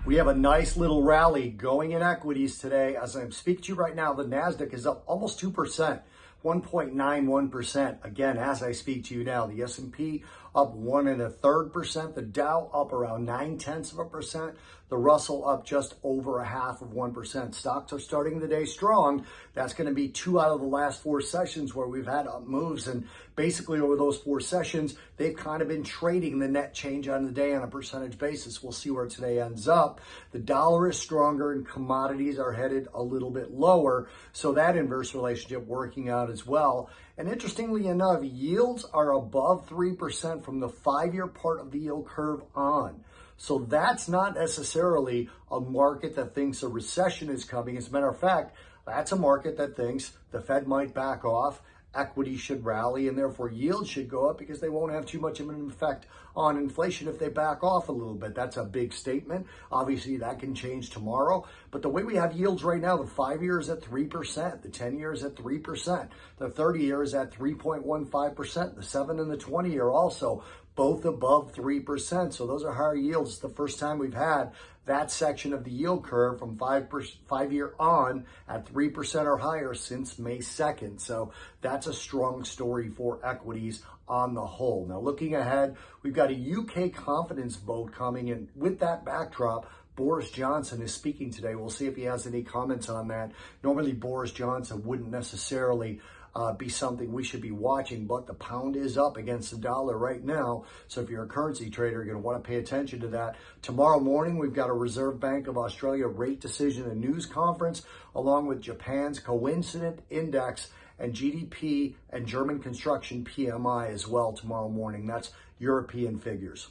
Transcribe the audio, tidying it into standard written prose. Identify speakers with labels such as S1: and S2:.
S1: We have a nice little rally going in equities today. As I'm speaking to you right now, the NASDAQ is up almost 2%, 1.91%. Again, as I speak to you now, the S&P up 1.33%, the Dow up around 0.9%, the Russell up just over 0.5%. Stocks are starting the day strong. That's going to be 2 out of the last 4 sessions where we've had up moves, and basically over those 4 sessions, they've kind of been trading the net change on the day on a percentage basis. We'll see where today ends up. The dollar is stronger and commodities are headed a little bit lower, so that inverse relationship working out as well. And interestingly enough, yields are above 3% from the 5-year part of the yield curve on. So that's not necessarily a market that thinks a recession is coming. As a matter of fact, that's a market that thinks the Fed might back off, equity should rally, and therefore yields should go up because they won't have too much of an effect on inflation if they back off a little bit. That's a big statement. Obviously, that can change tomorrow. But the way we have yields right now, the 5-year is at 3%, the 10-year is at 3%, the 30-year is at 3.15%, the 7 and the 20-year also both above 3%. So those are higher yields. It's the first time we've had that section of the yield curve from 5-year on at 3% or higher since May 2nd. So that's a strong story for equities on the whole. Now, looking ahead, we've got a UK confidence vote coming in. With that backdrop, Boris Johnson is speaking today. We'll see if he has any comments on that. Normally, Boris Johnson wouldn't necessarily be something we should be watching, but the pound is up against the dollar right now. So if you're a currency trader, you're going to want to pay attention to that. Tomorrow morning, we've got a Reserve Bank of Australia rate decision and news conference, along with Japan's coincident index and GDP and German construction PMI as well tomorrow morning. That's European figures.